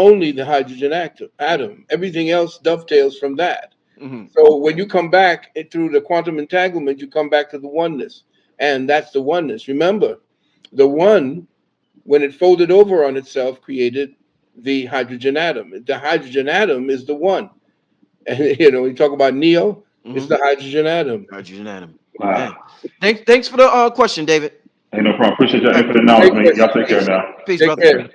only the hydrogen atom. Everything else dovetails from that. Hmm. So when you come back through the quantum entanglement, you come back to the oneness, and that's the oneness. Remember, the one, when it folded over on itself, created the hydrogen atom. The hydrogen atom is the one. And we talk about Neo, it's Hmm. the hydrogen atom. Hydrogen atom. Wow. Amen. Thanks for the question, David. Hey, no problem. Appreciate your All right. input and Great knowledge, man. question. Y'all take care Peace. now. Peace, Take brother. care.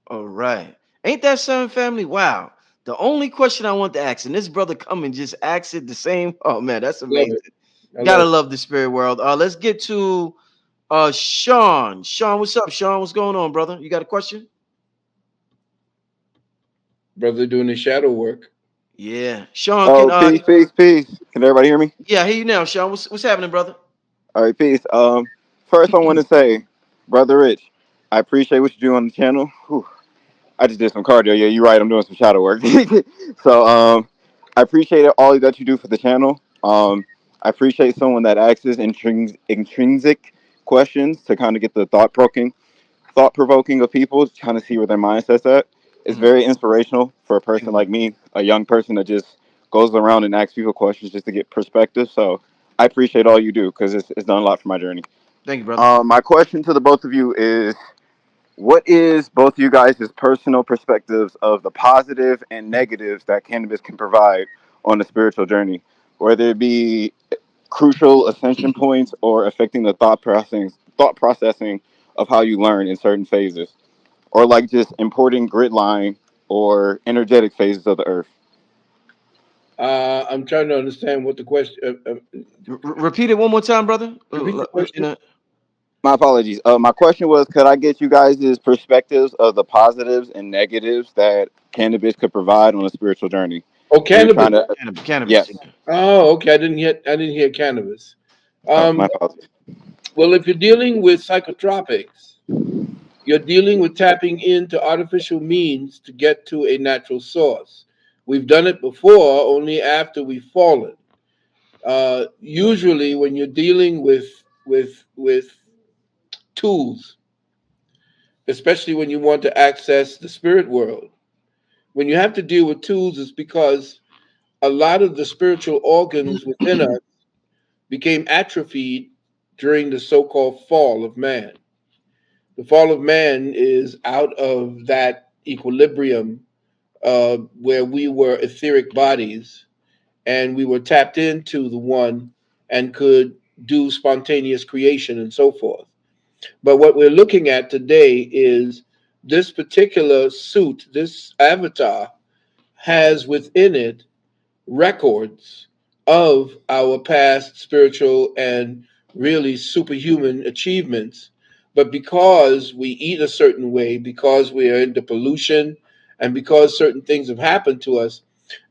All right. Ain't that something, family? Wow. The only question I want to ask, and this brother come and just ask it the same. Oh man, that's Love amazing. it. I Gotta love it. love the spirit world. Let's get to Sean. Sean, what's up, Sean? What's going on, brother? You got a question? Brother doing the shadow work. Yeah. Sean, can Oh, peace, peace, peace. Can everybody hear me? yeah, I hear you now, Sean. What's happening, brother? All right, peace. First I want to say, brother Rich, I appreciate what you do on the channel. Whew, I just did some cardio. Yeah, you're right. I'm doing some shadow work. So, I appreciate all that you do for the channel. I appreciate someone that asks intrinsic questions to kind of get the thought provoking of people, to kind of see where their mindset's at. It's Mhm. very inspirational for a person like me, a young person that just goes around and asks people questions just to get perspective. So I appreciate all you do because it's done a lot for my journey. Thank you, brother. My question to the both of you is, what is both of you guys' personal perspectives of the positive and negatives that cannabis can provide on the spiritual journey, whether it be crucial ascension points or affecting the thought processing of how you learn in certain phases, or like just important grid line or energetic phases of the earth? I'm trying to understand what the question. Repeat it one more time, brother. Repeat the question. My apologies. My question was, could I get you guys' perspectives of the positives and negatives that cannabis could provide on a spiritual journey? Oh, When you're trying cannabis. to, Cannabis. yes. Oh, okay. I didn't hear cannabis. Oh, Um, my apologies. well, if you're dealing with psychotropics, you're dealing with tapping into artificial means to get to a natural source. We've done it before, only after we've fallen. Usually, when you're dealing with tools, especially when you want to access the spirit world, when you have to deal with tools, it's because a lot of the spiritual organs within us became atrophied during the so-called fall of man. The fall of man is out of that equilibrium where we were etheric bodies and we were tapped into the one and could do spontaneous creation and so forth. But what we're looking at today is this particular suit, this avatar, has within it records of our past spiritual and really superhuman achievements. But because we eat a certain way, because we are into pollution, and because certain things have happened to us,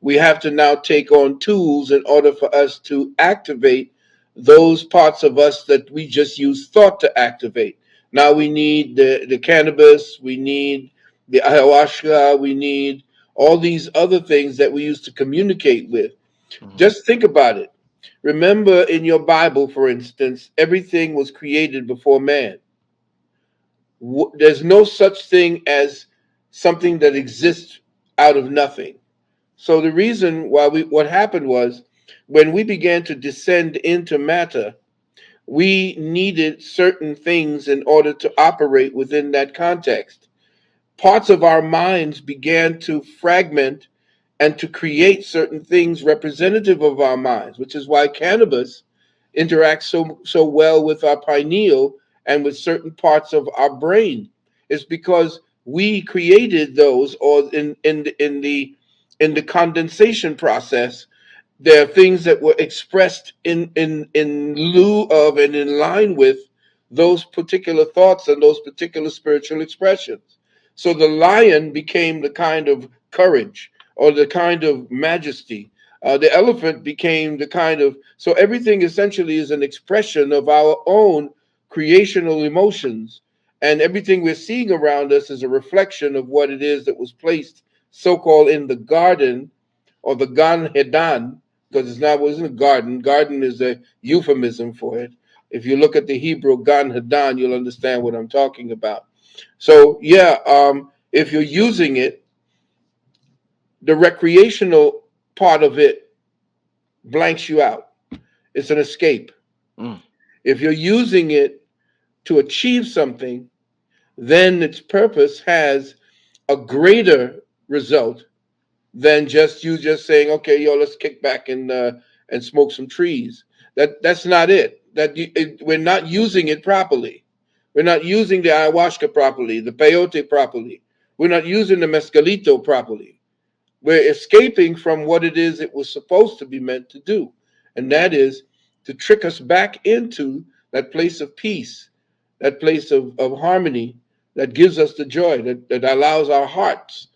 we have to now take on tools in order for us to activate those parts of us that we just use thought to activate. Now we need the cannabis, we need the ayahuasca, we need all these other things that we used to communicate with. Mhm. Just think about it. Remember in your Bible, for instance, everything was created before man. There's no such thing as something that exists out of nothing. So the reason why what happened was when we began to descend into matter, we needed certain things in order to operate within that context. Parts of our minds began to fragment and to create certain things representative of our minds, which is why cannabis interacts so well with our pineal and with certain parts of our brain. It's because we created those, or in the condensation process, there are things that were expressed in lieu of and in line with those particular thoughts and those particular spiritual expressions. So the lion became the kind of courage or the kind of majesty. The elephant became the kind of, so everything essentially is an expression of our own creational emotions. And everything we're seeing around us is a reflection of what it is that was placed so called in the garden or the Gan Hedan, because it wasn't a garden. Garden is a euphemism for it. If you look at the Hebrew Gan Hadan, you'll understand what I'm talking about. So yeah, if you're using it, The recreational part of it blanks you out. It's an escape. Mm. If you're using it to achieve something, then its purpose has a greater result than just saying, okay, yo, let's kick back and smoke some trees. That's not it. We're not using it properly. We're not using the ayahuasca properly, the peyote properly. We're not using the mescalito properly. We're escaping from what it is it was supposed to be meant to do, and that is to trick us back into that place of peace, that place of harmony that gives us the joy that allows our hearts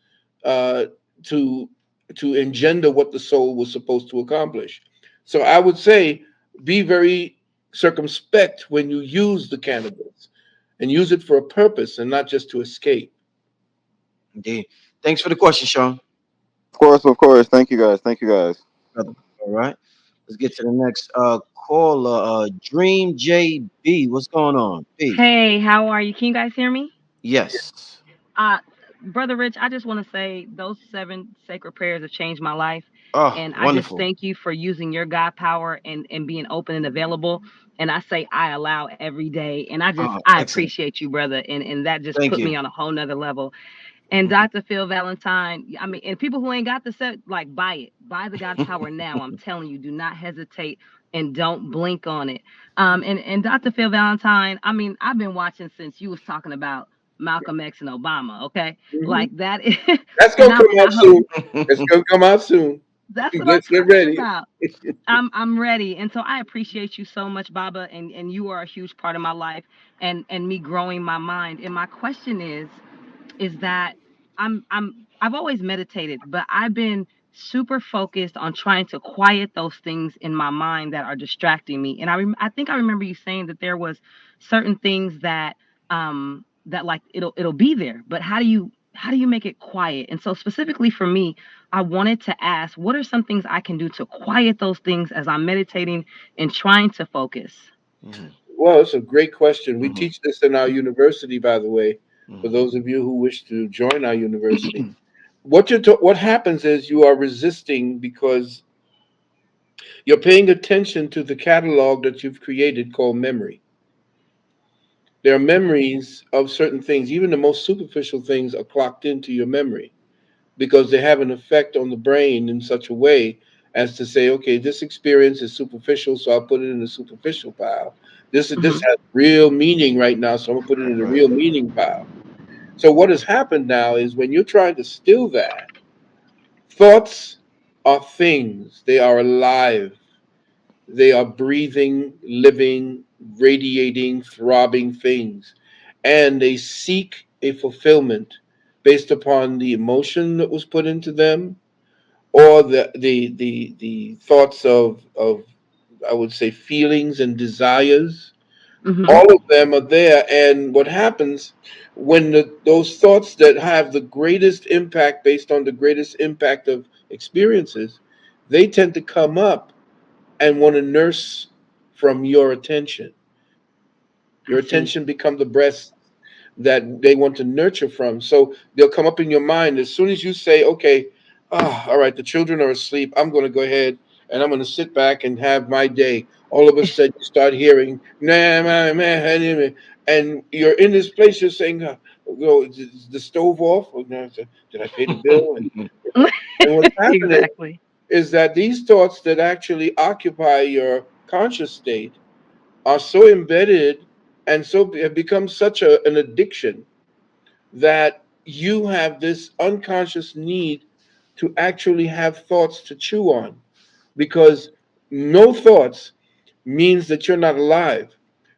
uh, to to engender what the soul was supposed to accomplish. So I would say be very circumspect when you use the cannabis and use it for a purpose and not just to escape. Indeed. Thanks for the question, Sean. Of course, of course. Thank you guys. Thank you guys. Brother. All right. Let's get to the next caller. Dream JB. What's going on? B. Hey, how are you? Can you guys hear me? Yes. Uh, Brother Rich, I just want to say those seven sacred prayers have changed my life. Oh, And I just wonderful. thank you for using your God power and being open and available. And I say I allow every day. And Oh, I excellent. appreciate you, brother. And that just Thank put you. me on a whole nother level. And Mhm. Dr. Phil Valentine, I mean, and people who ain't got the set, like, buy it. Buy the God power now. I'm telling you, do not hesitate and don't blink on it. And Dr. Phil Valentine, I mean, I've been watching since you was talking about Malcolm X and Obama, okay? Mhm. Like that is, That's and gonna come I out hope soon. It's gonna come out soon. that's what I'm Let's get talking ready. about. I'm ready. And so I appreciate you so much, Baba, and you are a huge part of my life and me growing my mind. And my question is that I've always meditated, but I've been super focused on trying to quiet those things in my mind that are distracting me. And I think I remember you saying that there was certain things that like it'll be there, but how do you make it quiet? And so specifically for me, I wanted to ask, what are some things I can do to quiet those things as I'm meditating and trying to focus? Mhm, Well, it's a great question. We mhm, teach this in our university, by the way, for mhm, those of you who wish to join our university. What happens is you are resisting because you're paying attention to the catalog that you've created called memory. There are memories of certain things, even the most superficial things are clocked into your memory because they have an effect on the brain in such a way as to say, okay, this experience is superficial, so I'll put it in the superficial pile. This Hmm. has real meaning right now, so I'm gonna put it in the right. real meaning pile. So what has happened now is when you're trying to still that, thoughts are things. They are alive. They are breathing, living, radiating, throbbing things. And they seek a fulfillment based upon the emotion that was put into them or the thoughts of I would say feelings and desires. Hmm. All of them are there, and what happens when those thoughts that have the greatest impact based on the greatest impact of experiences, they tend to come up and want to nurse from your attention. Your I see. attention become the breast that they want to nurture from. So they'll come up in your mind as soon as you say, okay, all right, the children are asleep. I'm going to go ahead and I'm going to sit back and have my day. All of a sudden, you start hearing, nah, man, man, and you're in this place, you're saying, is the stove off? Or, no, did I pay the bill? And what's happening Exactly. is that these thoughts that actually occupy your conscious state are so embedded and so have become such an addiction that you have this unconscious need to actually have thoughts to chew on because no thoughts means that you're not alive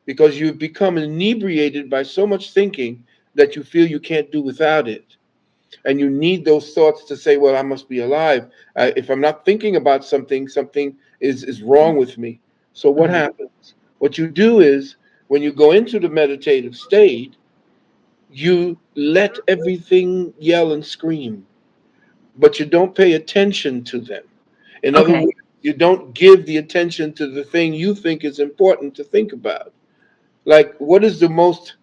because you've become inebriated by so much thinking that you feel you can't do without it and you need those thoughts to say, well, I must be alive. If I'm not thinking about something, something is wrong with me. So what Hmm. happens? What you do is when you go into the meditative state, you let everything yell and scream, but you don't pay attention to them. In other Okay. words, you don't give the attention to the thing you think is important to think about. Like, what is the most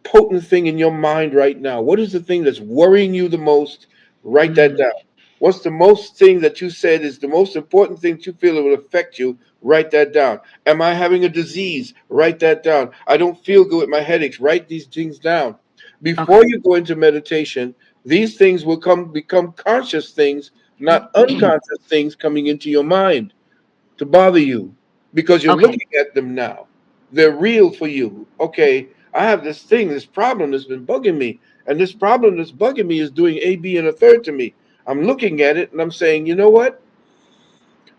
potent thing in your mind right now? What is the thing that's worrying you the most? Write that Mm. down. What's the most thing that you said is the most important thing that you feel it will affect you? Write that down. Am I having a disease? Write that down. I don't feel good with my headaches. Write these things down. Before Okay. you go into meditation, these things will become conscious things, not unconscious things coming into your mind to bother you because you're Okay. looking at them now. They're real for you. Okay, I have this thing, this problem that's been bugging me, and this problem that's bugging me is doing A, B, and a third to me. I'm looking at it and I'm saying, you know what?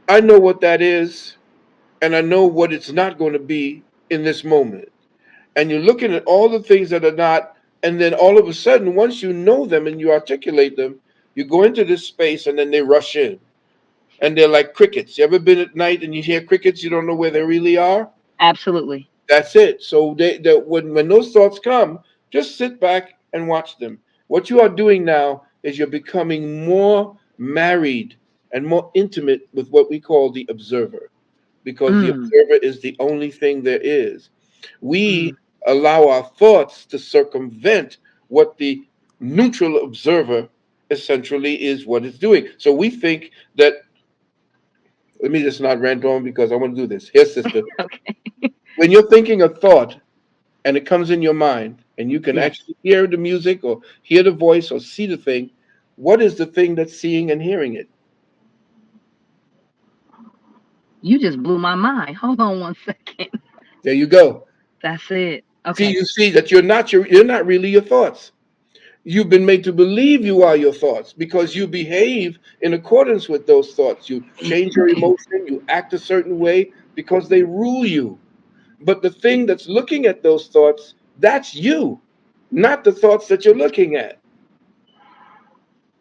I know what that is, and I know what it's not going to be in this moment. And you're looking at all the things that are not, and then all of a sudden, once you know them and you articulate them, you go into this space and then they rush in. And they're like crickets. You ever been at night and you hear crickets, you don't know where they really are? Absolutely. That's it. So when those thoughts come, just sit back and watch them. What you are doing now is you're becoming more married and more intimate with what we call the observer, because the Mm. observer is the only thing there is. We Mm. allow our thoughts to circumvent what the neutral observer essentially is what it's doing. So we think that, let me just not rant on because I want to do this. Here, sister, Okay. when you're thinking a thought and it comes in your mind and you can Yes. actually hear the music or hear the voice or see the thing, what is the thing that's seeing and hearing it? You just blew my mind. Hold on one second. There you go. That's it. See, Okay. you see that you're not really your thoughts. You've been made to believe you are your thoughts because you behave in accordance with those thoughts. You change your emotion, you act a certain way because they rule you. But the thing that's looking at those thoughts, that's you, not the thoughts that you're looking at.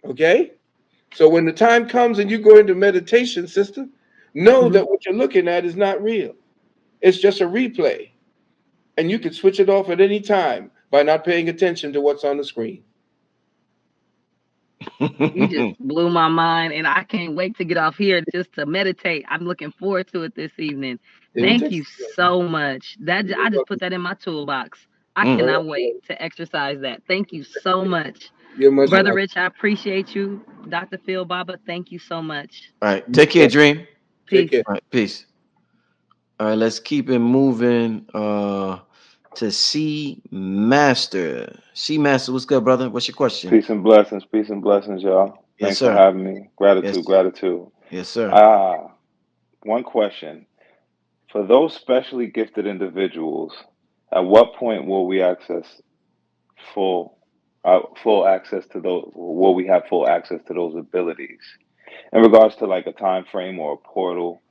Okay? So when the time comes and you go into meditation, sister, know Hmm. that what you're looking at is not real. It's just a replay. And you can switch it off at any time by not paying attention to what's on the screen. You just blew my mind, and I can't wait to get off here just to meditate. I'm looking forward to it this evening. Thank you Invitation. so much. I You're just put welcome. that in my toolbox. I Mm. All cannot right. wait to exercise that. Thank you so much, You're much Brother welcome. Rich. I appreciate you, Dr. Phil Baba. Thank you so much. All right. Much Take care, welcome. Dream. Take care. Peace. All right. Peace. All right. Let's keep it moving. To C Master. C Master, what's good, brother? What's your question? Peace and blessings, y'all. Yes, Thanks for sir. having me. Gratitude, Yes. gratitude. Yes, sir. Ah, one question. For those specially gifted individuals, at what point will we access full full access to those will we have full access to those abilities? In regards to like a time frame or a portal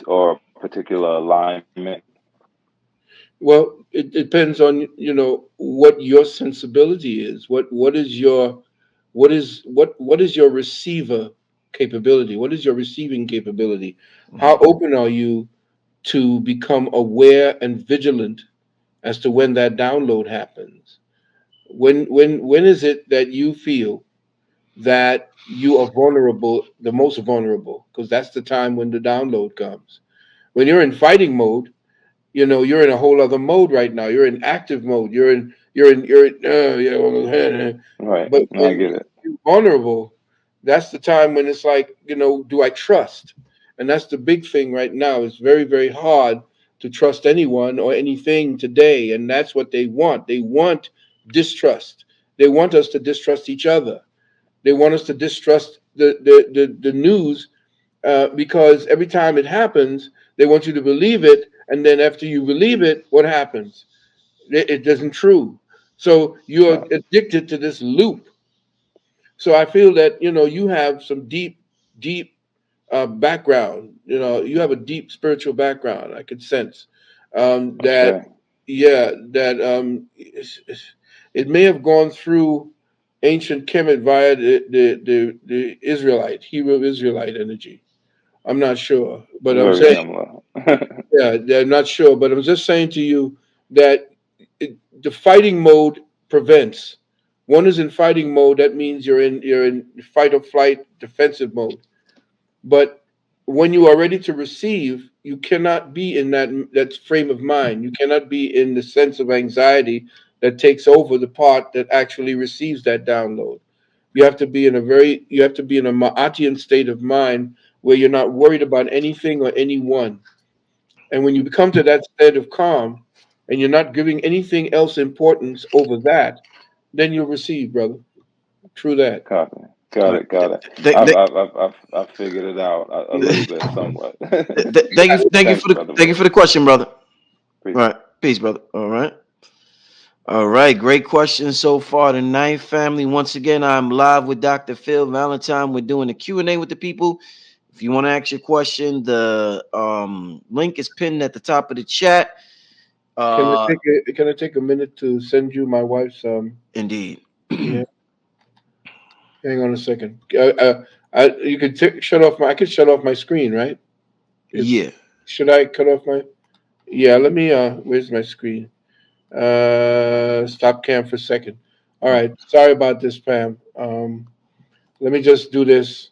or a particular alignment. Well, it depends on what your sensibility is. What is your receiver capability? What is your receiving capability? How Mhm. open are you to become aware and vigilant as to when that download happens? When is it that you feel that you are vulnerable, the most vulnerable? Because that's the time when the download comes. When you're in fighting mode, you're in a whole other mode right now. You're in active mode. Yeah, well, Right. but No, I when get it. you're vulnerable, that's the time when it's like, do I trust? And that's the big thing right now. It's very, very hard to trust anyone or anything today. And that's what they want. They want distrust. They want us to distrust each other. They want us to distrust the news, because every time it happens, they want you to believe it, and then after you believe it, what happens? It isn't true. So you're Right. addicted to this loop. So I feel that you have some deep, deep background. You have a deep spiritual background. I could sense that. Okay. Yeah, that it may have gone through ancient Kemet via the Israelite, Hebrew Israelite energy. I'm not sure, but I'm Very saying, similar. yeah, they're not sure, but I'm just saying to you that the fighting mode prevents. One is in fighting mode. That means you're in fight or flight defensive mode. But when you are ready to receive, you cannot be in that frame of mind. You cannot be in the sense of anxiety that takes over the part that actually receives that download, you have to be in a Ma'atian state of mind where you're not worried about anything or anyone. And when you become to that state of calm and you're not giving anything else importance over that, then you'll receive, brother. True that. Copy. All Got right. it. Got it. Th- I've th- I've I've I've, I've figured it out a little bit, somewhat. thank you Thanks, for the brother thank you Rich. for the question, brother. Peace. All right. Peace, brother. All right. All right, great questions so far tonight, family. Once again, I'm live with Dr. Phil Valentine. We're doing a Q&A with the people. If you want to ask your question, the link is pinned at the top of the chat. Uh, Can I take a minute to send you my wife's indeed. yeah, hang on a second. You could shut off my I could shut off my screen, right? Is Yeah. should I cut off my Yeah, let me where's my screen? Stop cam for a second. All Oh, right. Sorry about this, Pam. Let me just do this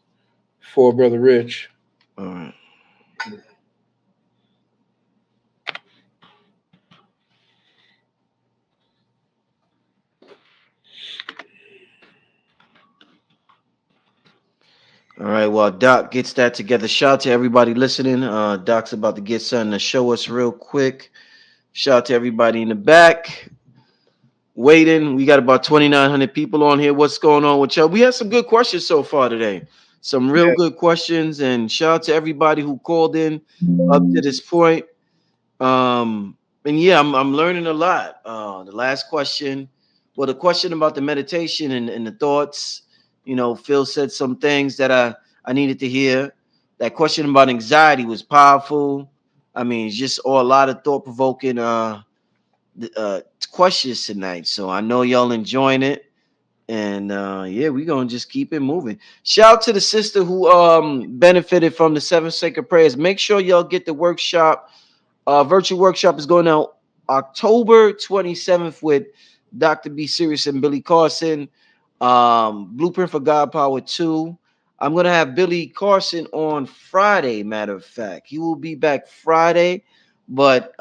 for Brother Rich. all right. All right. While Doc gets that together, shout out to everybody listening. Doc's about to get something to show us real quick. Shout out to everybody in the back waiting. We got about 2,900 people on here. What's going on with y'all? We had some good questions so far today. Some real Yeah. good questions. And shout out to everybody who called in up to this point. Um, and yeah, I'm learning a lot. The last question, well, the question about the meditation and the thoughts, Phil said some things that I needed to hear. That question about anxiety was powerful. I mean, it's just all a lot of thought provoking questions tonight. So I know y'all enjoying it. And yeah, we're gonna just keep it moving. Shout out to the sister who benefited from the seven sacred prayers. Make sure y'all get the workshop. Virtual workshop is going out October 27th with Dr. B. Serious and Billy Carson. Blueprint for God Power 2. I'm gonna have Billy Carson on Friday, matter of fact. He will be back Friday. But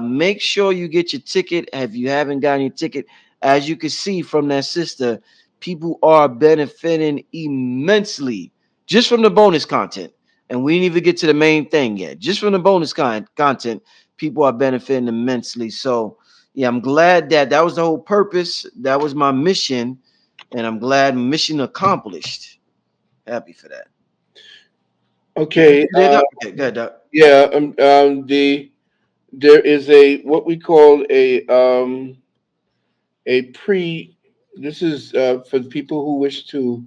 make sure you get your ticket. If you haven't gotten your ticket, as you can see from that sister, people are benefiting immensely just from the bonus content. And we didn't even get to the main thing yet. Just from the bonus content, people are benefiting immensely. So, yeah, I'm glad that was the whole purpose. That was my mission. And I'm glad mission accomplished. Happy for that. You Okay. there, Doc? Okay, good, Doc. Yeah. There is a what we call a pre. This is for people who wish to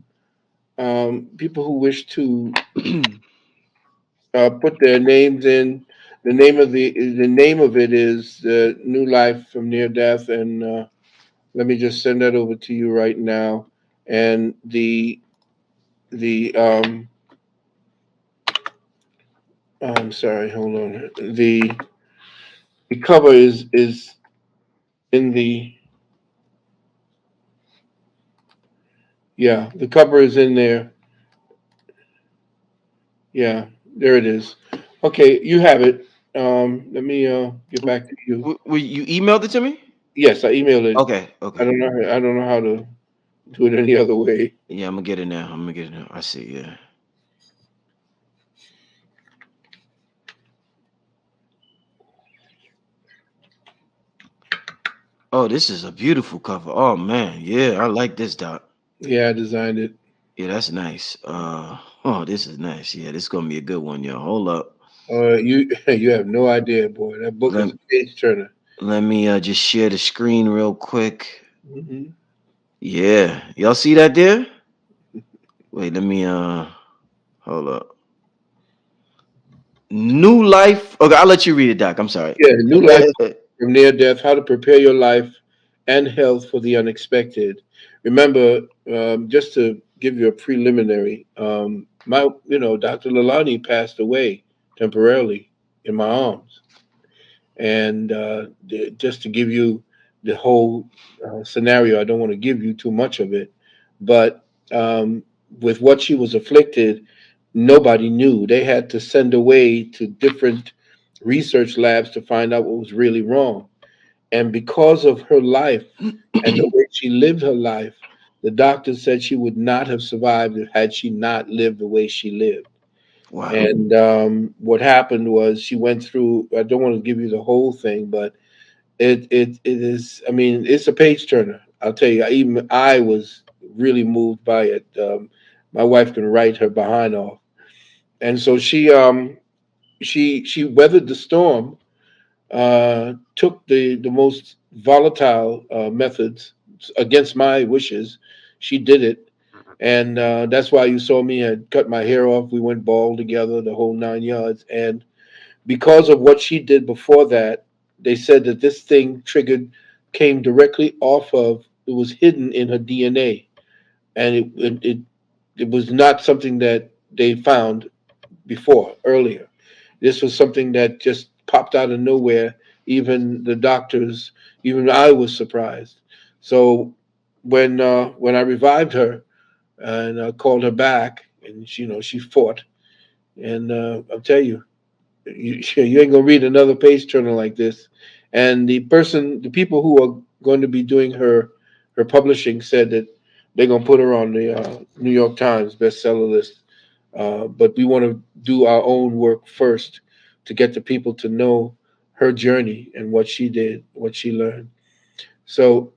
put their names in. The name of it is New Life from Near Death, and let me just send that over to you right now. And the I'm sorry, hold on. The cover is in the yeah, the cover is in there. Yeah, there it is. Okay, you have it. Let me get back to you. You emailed it to me? Yes, I emailed it. Okay, I okay. don't know. I don't know how to do it any other way. Yeah, I'm gonna get it now. I'm gonna get it now. I see. Yeah. Oh, this is a beautiful cover. Oh man, yeah, I like this, Doc. Yeah, I designed it. Yeah, that's nice. Oh, this is nice. Yeah, this is gonna be a good one, yo. Hold up. You you have no idea, boy. That book is Let a page turner. Let me just share the screen real quick. Hmm. Yeah, y'all see that there? Wait, let me hold up. New life. Okay, I'll let you read it, Doc. I'm sorry. Yeah, New Life from Near Death: How to Prepare Your Life and Health for the Unexpected. Remember, just to give you a preliminary, Dr. Lalani passed away temporarily in my arms, and just to give you the whole scenario, I don't want to give you too much of it, but with what she was afflicted, nobody knew. They had to send away to different research labs to find out what was really wrong. And because of her life and the way she lived her life, The doctor said she would not have survived had she not lived the way she lived. Wow. And what happened was she went through. I don't want to give you the whole thing, but it is. I mean, it's a page turner. I'll tell you. Even I was really moved by it. My wife can write her behind off, and so she weathered the storm, took the most volatile methods against my wishes. She did it, and that's why you saw me had cut my hair off. We went bald together, the whole 9 yards. And because of what she did before that, they said that this thing triggered came directly off of. It was hidden in her DNA, and it was not something that they found before earlier. This was something that just popped out of nowhere. Even the doctors, even I was surprised. So when I revived her and called her back, and she fought, and I'll tell you, you ain't gonna read another page turner like this. And the people who are going to be doing her publishing said that they're gonna put her on the New York Times bestseller list. But we want to do our own work first to get the people to know her journey and what she did, what she learned. So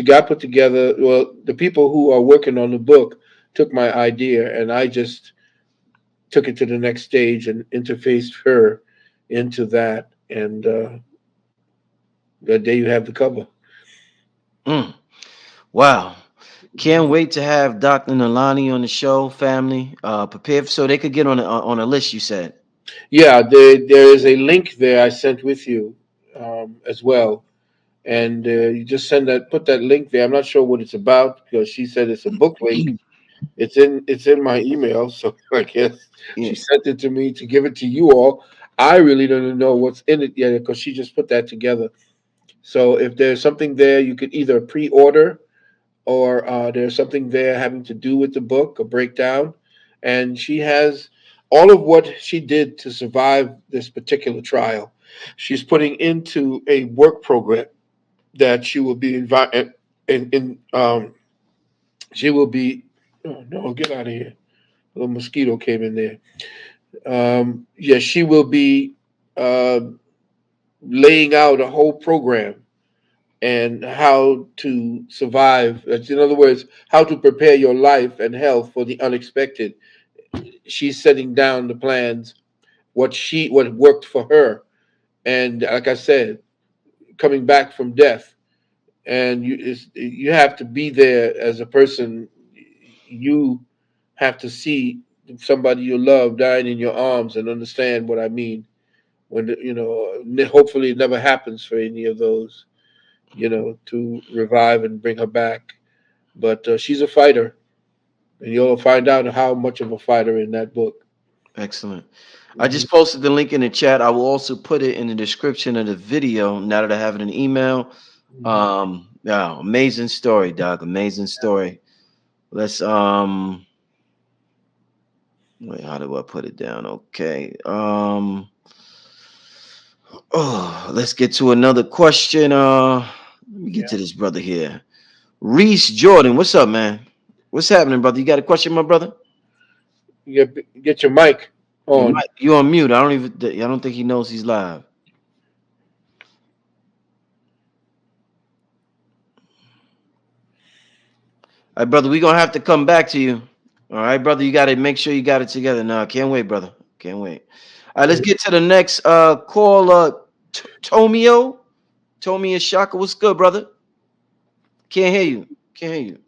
got put together. Well, the people who are working on the book took my idea, and I just took it to the next stage and interfaced her into that. And there you have the cover. Mm. Wow. Can't wait to have Dr. Nalani on the show, family. Prepare so they could get on a list, you said. Yeah, there is a link there I sent with you as well, and you just put that link there. I'm not sure what it's about because she said it's a book link. It's in my email, so I guess Yeah. she sent it to me to give it to you all. I really don't know what's in it yet because she just put that together. So if there's something there, you could either pre-order or there's something there having to do with the book, a breakdown. And she has all of what she did to survive this particular trial. She's putting into a work program that she will be invited in. She will be. Oh no! Get out of here! A little mosquito came in there. Yeah, she will be uh, laying out a whole program and how to survive. In other words, how to prepare your life and health for the unexpected. She's setting down the plans, what worked for her, and like I said, coming back from death. And you have to be there as a person. You have to see somebody you love dying in your arms and understand what I mean. Hopefully it never happens for any of those. To revive and bring her back. But she's a fighter, and you'll find out how much of a fighter in that book. Excellent. I Hmm. just posted the link in the chat. I will also put it in the description of the video now that I have it in email. Hmm. Yeah, amazing story, Doc. Amazing story. Let's wait, how do I put it down? Okay. Oh, let's get to another question. Let me get Yeah. to this brother here. Reese Jordan, what's up, man? What's happening, brother? You got a question, my brother? Get your mic on. You on mute. I don't think he knows he's live. All right, brother, we gonna have to come back to you. All right, brother, you gotta make sure you got it together. No, can't wait, brother. Can't wait. All right, let's get to the next call. Tomio. Tomio Shaka, what's good, brother? Can't hear you. Can't hear you.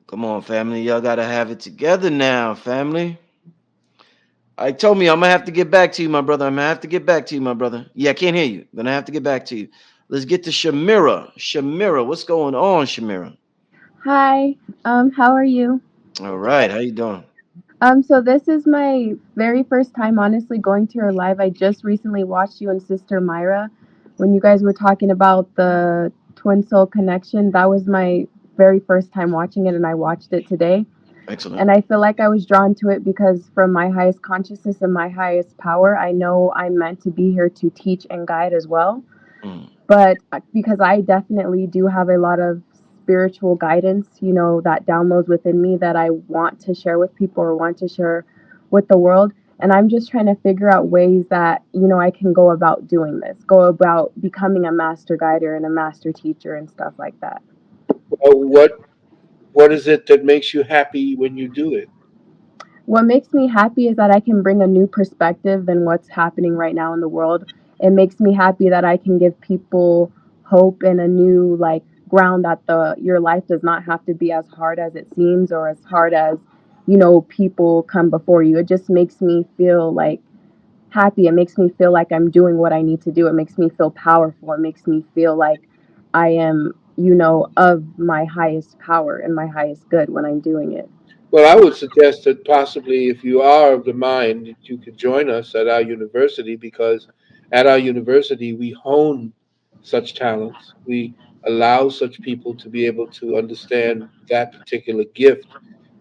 Come on, family. Y'all gotta have it together now, family. I told me I'm gonna have to get back to you, my brother. I'm gonna have to get back to you, my brother. Yeah, I can't hear you. Gonna have to get back to you. Let's get to Shamira. Shamira, what's going on, Shamira? Hi, how are you? All right, how you doing? So this is my very first time honestly going to your live. I just recently watched you and Sister Myra when you guys were talking about the twin soul connection. That was my very first time watching it and I watched it today. Excellent. And I feel like I was drawn to it because from my highest consciousness and my highest power, I know I'm meant to be here to teach and guide as well. Mm, But because I definitely do have a lot of spiritual guidance, that downloads within me that I want to share with people or want to share with the world. And I'm just trying to figure out ways that, I can go about doing this, go about becoming a master guider and a master teacher and stuff like that. What is it that makes you happy when you do it? What makes me happy is that I can bring a new perspective than what's happening right now in the world. It makes me happy that I can give people hope and a new like ground that the your life does not have to be as hard as it seems or as hard as people come before you. It just makes me feel like happy. It makes me feel like I'm doing what I need to do. It makes me feel powerful. It makes me feel like I am, of my highest power and my highest good when I'm doing it. Well, I would suggest that possibly if you are of the mind, that you could join us at our university, because at our university we hone such talents. We allow such people to be able to understand that particular gift,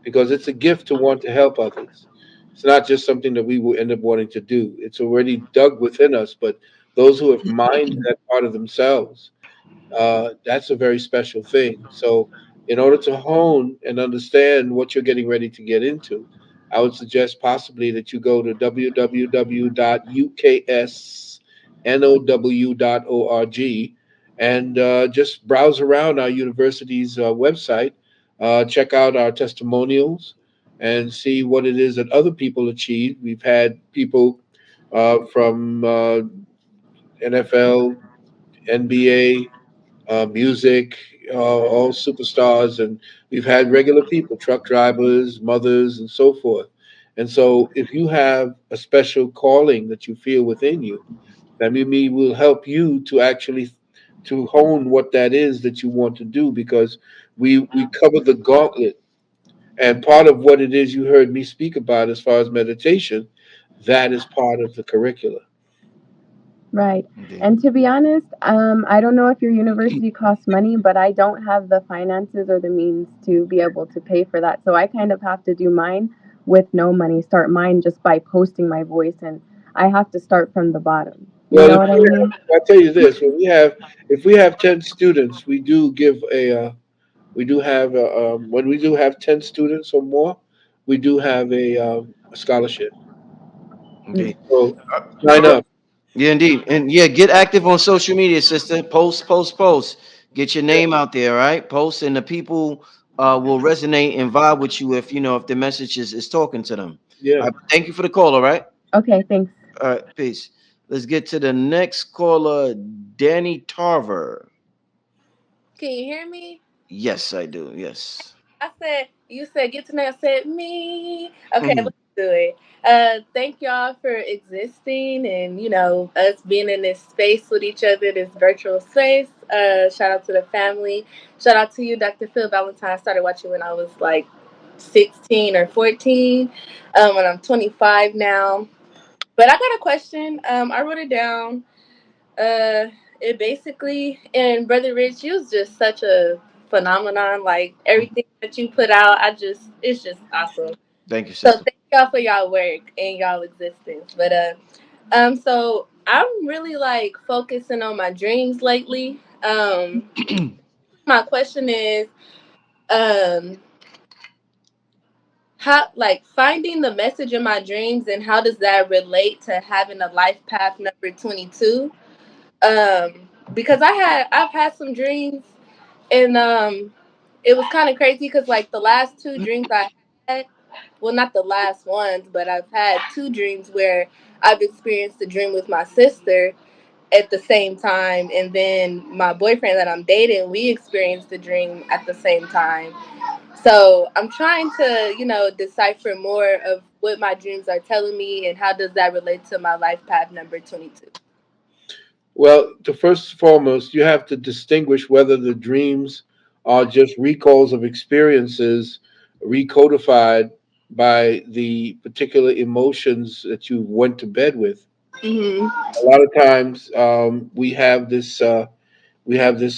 because it's a gift to want to help others. It's not just something that we will end up wanting to do. It's already dug within us, but those who have mined that part of themselves, that's a very special thing. So, in order to hone and understand what you're getting ready to get into, I would suggest possibly that you go to www.uksnow.org and just browse around our university's website, check out our testimonials, and see what it is that other people achieve. We've had people from NFL, NBA, music, all superstars, and we've had regular people, truck drivers, mothers, and so forth. And so, if you have a special calling that you feel within you, then we will help you to actually to hone what that is that you want to do, because we cover the gauntlet. And part of what it is you heard me speak about as far as meditation, that is part of the curricula. Right. indeed. And to be honest, I don't know if your university costs money, but I don't have the finances or the means to be able to pay for that. So I kind of have to do mine with no money, start mine just by posting my voice, and I have to start from the bottom. You Well, know what I mean? I'll tell you this: if we have 10 students, we do give we do have when we do have 10 students or more, we do have a scholarship. Indeed. So All sign right. up. Yeah, indeed. And yeah, get active on social media, sister. Post, post, post. Get your Yeah, name out there, all right? Post, and the people will resonate and vibe with you if if the message is talking to them. yeah. All right, thank you for the call, all right? Okay, thanks. All right, peace. Let's get to the next caller, Danny Tarver. Can you hear me? Yes, I do. Yes. I said, you said get to know, I said me. Okay, Mhm. let's do it. Thank y'all for existing and, us being in this space with each other, this virtual space. Shout out to the family. Shout out to you, Dr. Phil Valentine. I started watching when I was like 16 or 14. And I'm 25 now. But I got a question. I wrote it down. Uh, it basically, and Brother Rich, you was just such a phenomenon. Like everything that you put out, it's just awesome. Thank you, So sister. thank y'all for y'all work and y'all existence. But so I'm really like focusing on my dreams lately. My question is, um, how like finding the message in my dreams and how does that relate to having a life path number 22? Because I've had some dreams and it was kind of crazy because like the last two dreams I had, well, not the last ones, but I've had two dreams where I've experienced a dream with my sister at the same time, and then my boyfriend that I'm dating, we experienced the dream at the same time. So I'm trying to, decipher more of what my dreams are telling me and how does that relate to my life path number 22. Well, to first and foremost, you have to distinguish whether the dreams are just recalls of experiences recodified by the particular emotions that you went to bed with. Mm-hmm. A lot of times, we have this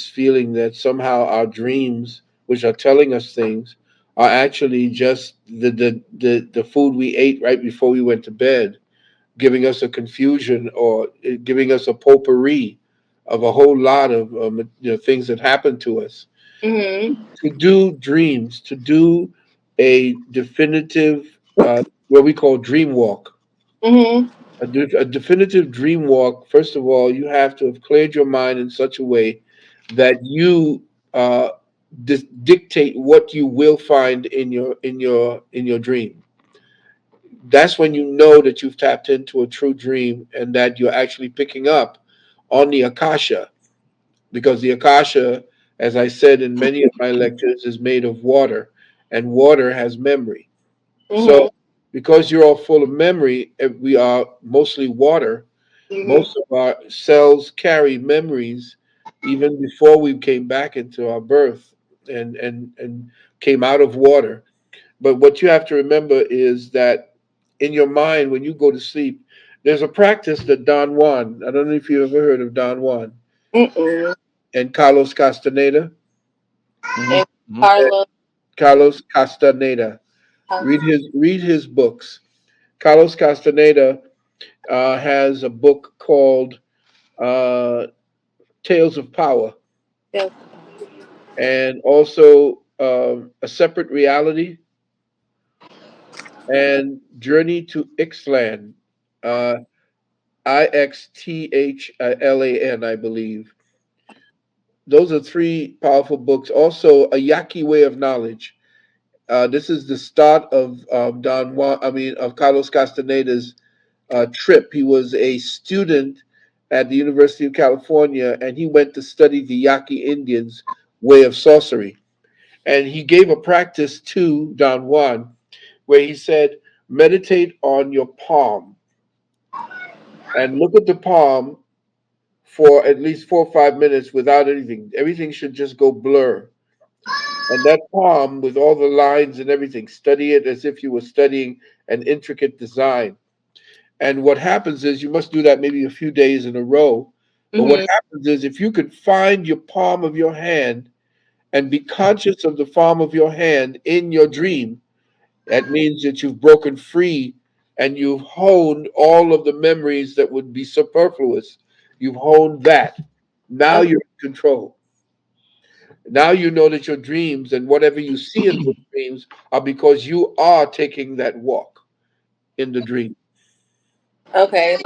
feeling that somehow our dreams, which are telling us things, are actually just the food we ate right before we went to bed, giving us a confusion or giving us a potpourri of a whole lot of things that happened to us. Mhm. To do dreams, to do a definitive, what we call dream walk, Mhm. a definitive dream walk. First of all, you have to have cleared your mind in such a way that you dictate what you will find in your dream. That's when you know that you've tapped into a true dream and that you're actually picking up on the akasha, because the akasha, as I said in many of my lectures, is made of water, and water has memory. So Mhm. because you're all full of memory, we are mostly water. Mhm. Most of our cells carry memories even before we came back into our birth and came out of water. But what you have to remember is that in your mind, when you go to sleep, there's a practice that Don Juan, I don't know if you ever heard of Don Juan Mm-mm. and Carlos Castaneda. And Mm-hmm. Carlos. Carlos Castaneda. Read his books. Carlos Castaneda has a book called uh, Tales of Power, Yes. and also A Separate Reality and Journey to Ixtlan. Uh, Ixtlan, I believe. Those are three powerful books. Also, A Yaqui Way of Knowledge. This is the start of Don Juan. I mean, of Carlos Castaneda's trip. He was a student at the University of California, and he went to study the Yaqui Indians' way of sorcery. And he gave a practice to Don Juan where he said, meditate on your palm and look at the palm for at least 4 or 5 minutes without anything. Everything should just go blur. And that palm, with all the lines and everything, study it as if you were studying an intricate design. And what happens is you must do that maybe a few days in a row. But what Mhm. happens is if you could find your palm of your hand and be conscious of the palm of your hand in your dream, that means that you've broken free and you've honed all of the memories that would be superfluous. You've honed that. Now Okay. you're in control. Now you know that your dreams and whatever you see in those dreams are because you are taking that walk in the dream. Okay.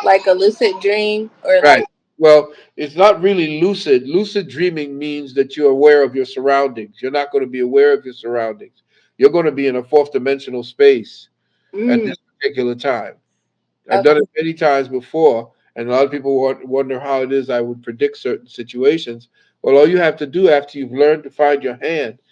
Like a lucid dream or Right. like. Well, it's not really lucid. Lucid dreaming means that you're aware of your surroundings. You're not going to be aware of your surroundings. You're going to be in a fourth dimensional space at Mm. this particular time. I've Okay. done it many times before, and a lot of people wonder how it is I would predict certain situations. Well, all you have to do after you've learned to find your hand